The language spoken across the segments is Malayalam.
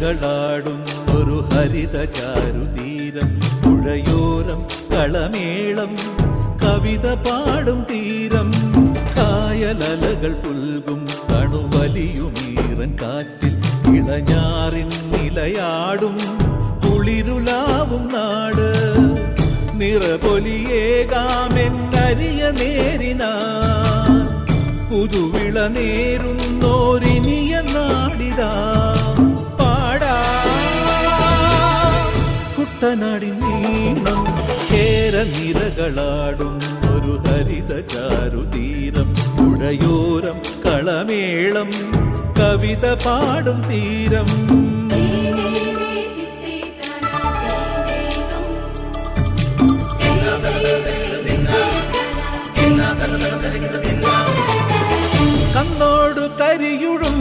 നിരകളാടുന്നൊരു ഹരിത ചാരുതീരം, പുഴയോരം കളമേളം കവിത പാടും തീരം, കായലലകൾ പുൽകും കണുവലിയുമീറൻ കാറ്റിൽ ഇളഞ്ഞാറിൻ നിലയാടും കുളിരുലാവും നാട്, നിറപൊലിയേകാമെന്നരിയ നേരിനാ പുതുവിള നേരുന്നോരിനിയ നാടിതാ പാടാ. കുട്ടനാടിൻ നീളം കേരനിരകളാടും ഒരു ഹരിത ചാരുതീരം, പുഴയോരം കളമേളം കവിത പാടും തീരം. കണ്ണോടു കരിയുഴും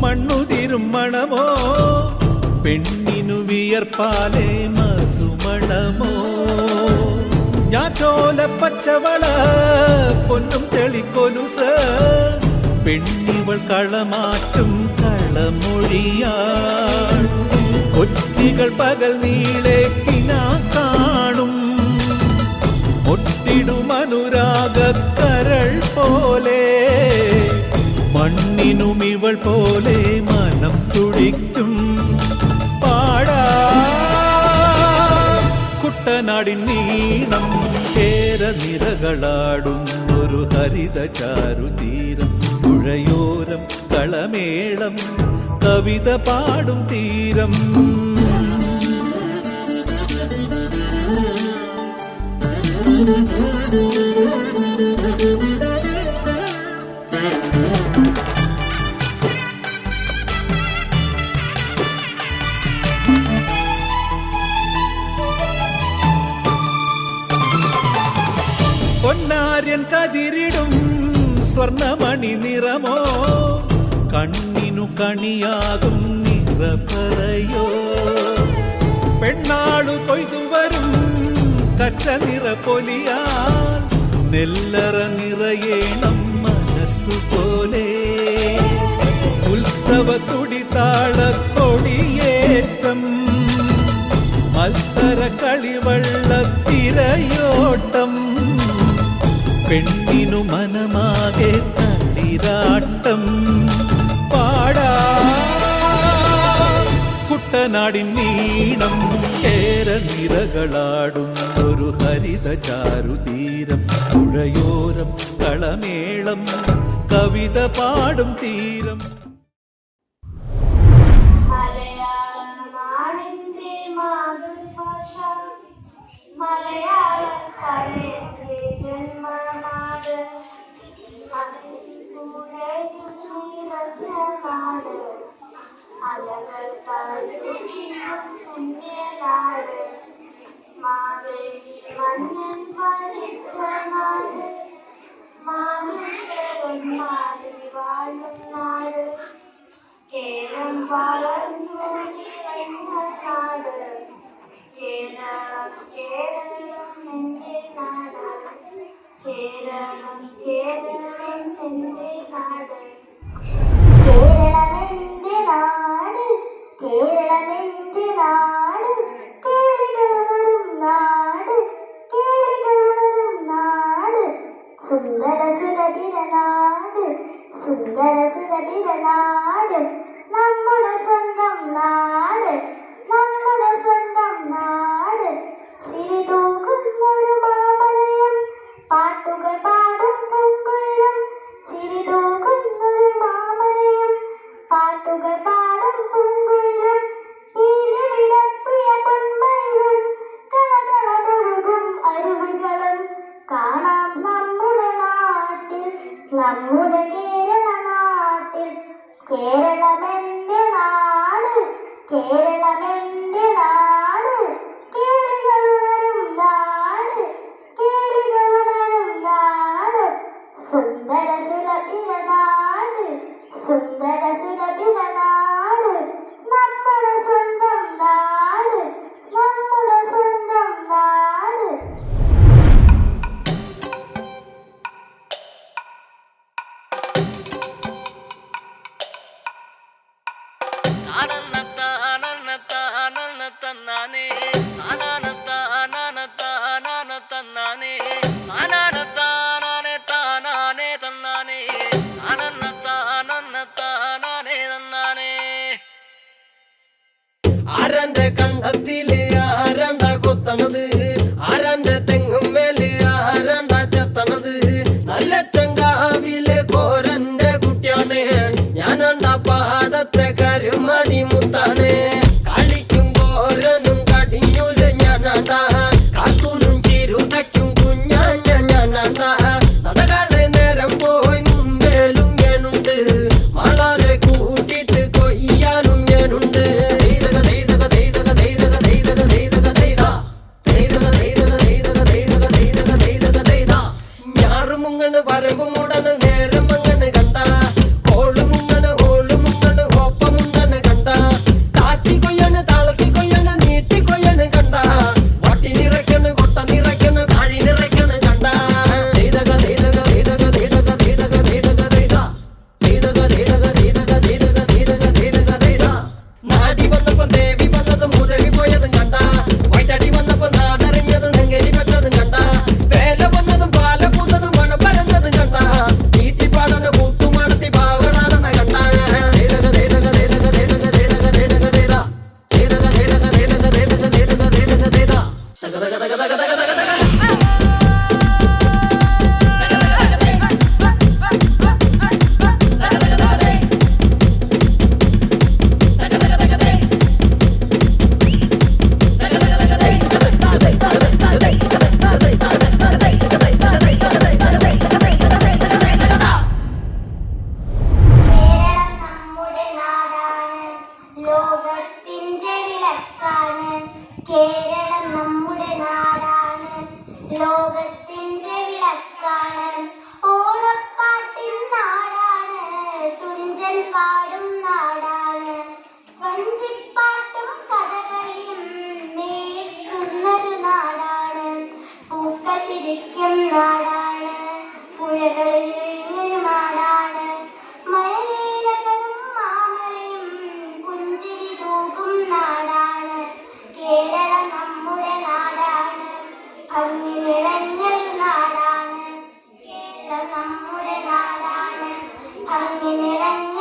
മണ്ണുതിരും മണമോ, പെണ്ണിനു വിയർപ്പാലേ മധുമണമോ, ഞാറ്റോല പച്ചവള പൊന്നും ചെളിക്കൊലുസ്, പെണ്ണിവൾ കളമാറ്റും കളമൊഴിയാൾ, കൊച്ചികൾ പകൽ നീളെ കിനാ കാണും, ഒട്ടിടും അനുരാഗക്കരൾ പോലെ, മണ്ണിനും ഇവൾ പോലെ മനം തുടിക്കും പാടാ. കുട്ടനാടിൻ നീളം കേരനിരകളാടും ഒരു ഹരിത ചാരുതീരം, പുഴയോരം കളമേളം കവിത പാടും തീരം. പൊന്നാര്യൻ കതിരിടും സ്വർണമണി നിറമോ, കണ്ണിനു കണിയാകും നിറപറയോ, പെണ്ണാളു കൊയ്തുവരും കച്ച നിറപൊലിയാൽ, നെല്ലറ നിറയേണം മനസ്സുപോലെ, ഉത്സവ തുടിതാള കൊടിയേറ്റം, മത്സര കളിവള്ളത്തിരയോട്ടം, പെണ്ണിനു മനമാകെ തളിരാട്ടം പാടാ. കുട്ടനാടിൻ നീളം കേരനിരകളാടും ഒരു ഹരിത ചാരുതീരം, പുഴയോരം കളമേളം കവിത പാടും തീരം. കേരം വളർന്നു നാട്, കേരളം കേരളം എന്റെ നാട്, കേരളം കേരളം എന്റെ നാട്, കേരളം എന്റെ നാട്, കേരളം എന്റെ നാട്, തന്നാനേ താനാനെ തന്നാനേ താനാനെ തന്നാനേ തന്നാനേ. ആരന്റെ കണ്ടത്തില് ആരണ്ട കൊത്തണത്, ആരന്റെ തെങ്ങും മേല് ആരണ്ട ചെത്തണത്, നല്ല ചങ്കാവിലെ കോരന്റെ കുട്ടിയാണ് ഞാനണ്ട പാടത്തെ കരുമടി മുത്താണ്. കളിക്കും കോരനും കടിഞ്ഞൂല് ഞാനണ്ട, കാത്തൂനും ചിരുതയ്ക്കും കുഞ്ഞാഞ്ഞ ഞാനണ്ട. നടകാടെ നേരം പോയി മുമ്പേലും ഞാനുണ്ട്, മാളാരെ കൂട്ടിട്ട് കൊയ്യാനും ഞാനുണ്ട്. ഞാറുമുങ്ങണ് വരമ്പ് മൂടണ് നേരം മങ്ങണ് കണ്ട, ഓളുമുങ്ങണ് ഒപ്പമുങ്ങണ് കണ്ട, താറ്റി കൊയ്യണ് താളത്തി കൊയ്യണ് നീട്ടി കൊയ്യണ് കണ്ട, വട്ടി നിറയ്ക്കണ് കൊട്ട നിറയ്ക്കണ് കാഴി നിറയ്ക്കണ് കണ്ട. നാടി വന്നപ്പോ ദേവി വന്നതും മുതവി പോയതും കണ്ട, വൈറ്റടി വന്നപ്പോ നാടറിഞ്ഞതും നെങ്കരി പെട്ടതും കണ്ട, വേല വന്നതും പാല പൂത്തതും മണ പരന്നതും കണ്ട, നീട്ടിപ്പാടന കൂത്തുമാടത്തി പാവടാണെന്ന കണ്ട. കേരളം നമ്മുടെ നാടാണ്, ലോകത്തിന്റെ വിളക്കാണ്. കേരളം നമ്മുടെ നാടാണ്, ലോകത്തിന്റെ വിളക്കാണ്. ഓണപ്പാട്ടിൻ നാടാണ്, തുഞ്ചൻ പാടും നാടാണ്. വഞ്ചിപ്പാട്ടും കഥകളിയും മേയ്ക്കുന്നൊരു നാടാണ്. പൂക്കൾ ചിരിക്കും നാടാണ്, പുഴകളിൽ നാടാണ്. മഴയിലകളും മാമലയും പുഞ്ചിരി തൂകും നാടാണ്. കേരളം നമ്മുടെ നാടാണ്, ഭംഗി നിറഞ്ഞൊരു നാടാണ്. കേരളം നമ്മുടെ നാടാണ്, ഭംഗി നിറഞ്ഞ